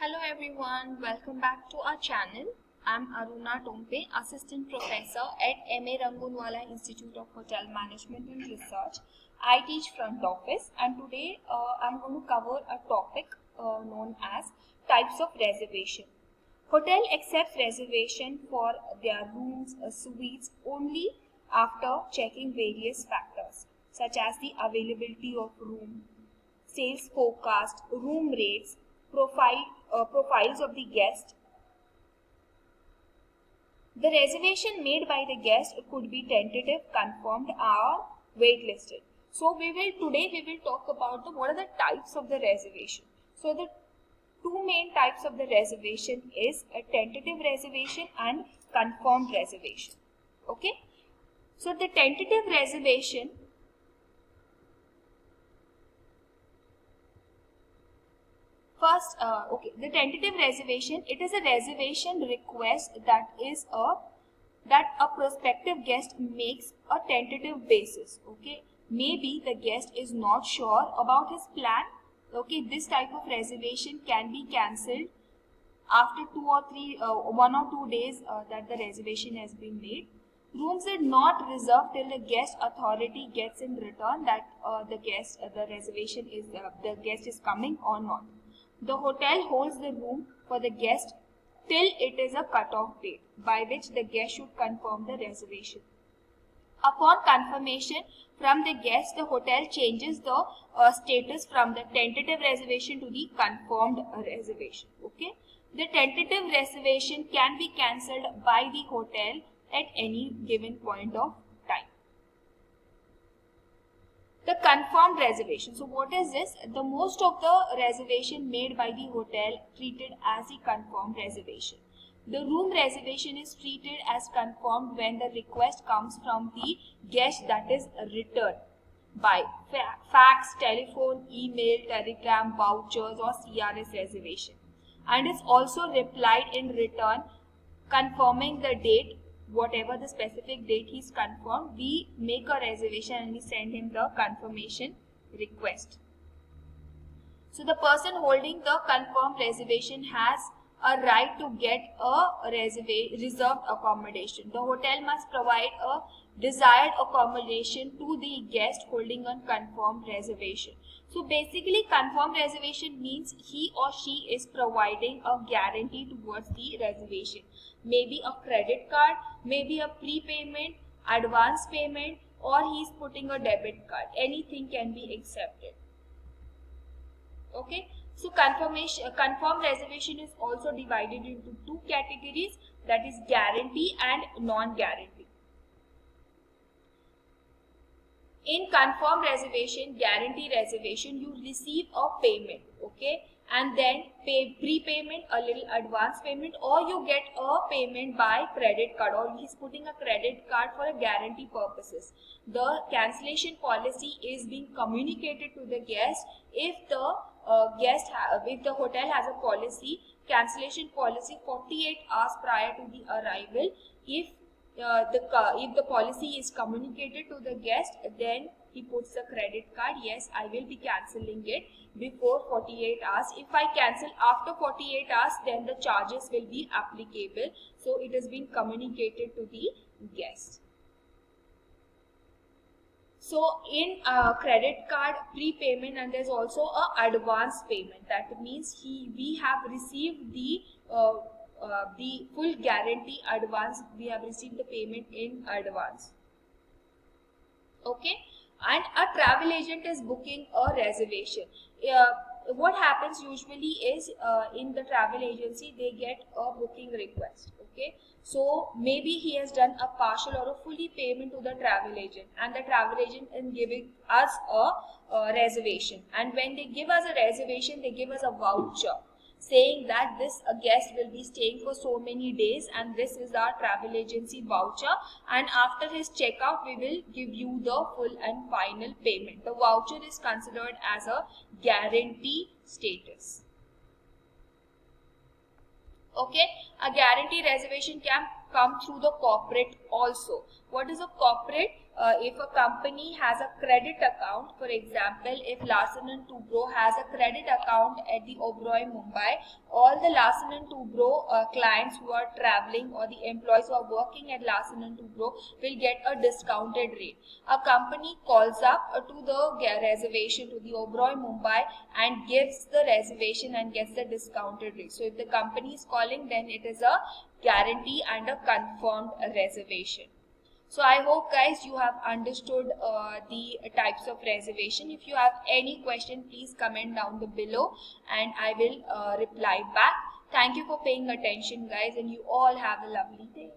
Hello everyone, welcome back to our channel. I'm Aruna Tompe, Assistant Professor at M.A. Rangunwala Institute of Hotel Management and Research. I teach front office and today I'm going to cover a topic known as types of reservation. Hotel accepts reservation for their rooms, suites only after checking various factors such as the availability of room, sales forecast, room rates, profiles of the guest. The reservation made by the guest could be tentative, confirmed, or waitlisted. So today we will talk about what are the types of the reservation. So the two main types of the reservation is a tentative reservation and confirmed reservation. Okay. So the tentative reservation first, the tentative reservation, it is a reservation request that a prospective guest makes a tentative basis. Okay, maybe the guest is not sure about his plan. Okay, this type of reservation can be cancelled after 1 or 2 days that the reservation has been made. Rooms are not reserved till the guest authority gets in return that the guest is coming or not. The hotel holds the room for the guest till it is a cut-off date by which the guest should confirm the reservation. Upon confirmation from the guest, the hotel changes the status from the tentative reservation to the confirmed reservation. Okay, the tentative reservation can be cancelled by the hotel at any given point of time. The confirmed reservation. So what is this? The most of the reservation made by the hotel treated as a confirmed reservation. The room reservation is treated as confirmed when the request comes from the guest, that is returned by fax, telephone, email, telegram, vouchers or CRS reservation, and is also replied in return confirming the date. Whatever the specific date he's confirmed, we make a reservation and we send him the confirmation request. So the person holding the confirmed reservation has a right to get a reserved accommodation. The hotel must provide a desired accommodation to the guest holding a confirmed reservation. So basically, confirmed reservation means he or she is providing a guarantee towards the reservation. Maybe a credit card, maybe a prepayment, advance payment, or he's putting a debit card. Anything can be accepted. Okay. So confirmed reservation is also divided into two categories, that is guarantee and non-guarantee. In confirmed reservation, guarantee reservation, you receive a payment, okay, and then pay prepayment, a little advance payment, or you get a payment by credit card, or he's putting a credit card for a guarantee purposes. The cancellation policy is being communicated to the guest. If the if the hotel has a policy, cancellation policy 48 hours prior to the arrival, if the policy is communicated to the guest, then he puts a credit card. Yes, I will be cancelling it before 48 hours. If I cancel after 48 hours, then the charges will be applicable. So it has been communicated to the guest. So in credit card prepayment, and there's also a advance payment. That means we have received the full guarantee advance. We have received the payment in advance. Okay, and a travel agent is booking a reservation. What happens usually is in the travel agency they get a booking request. Okay, so maybe he has done a partial or a fully payment to the travel agent, and the travel agent is giving us a reservation, and when they give us a reservation, they give us a voucher saying that this guest will be staying for so many days, and this is our travel agency voucher, and after his checkout we will give you the full and final payment. The voucher is considered as a guarantee status. Okay, a guarantee reservation can come through the corporate also. What is a corporate? if a company has a credit account, for example, if Larsen & Toubro has a credit account at the Oberoi Mumbai, all the Larsen & Toubro clients who are traveling or the employees who are working at Larsen & Toubro will get a discounted rate. A company calls up to the reservation to the Oberoi Mumbai and gives the reservation and gets the discounted rate. So if the company is calling, then it is a guarantee and a confirmed reservation. So I hope guys you have understood the types of reservation. If you have any question, please comment down below and I will reply back. Thank you for paying attention guys, and you all have a lovely day.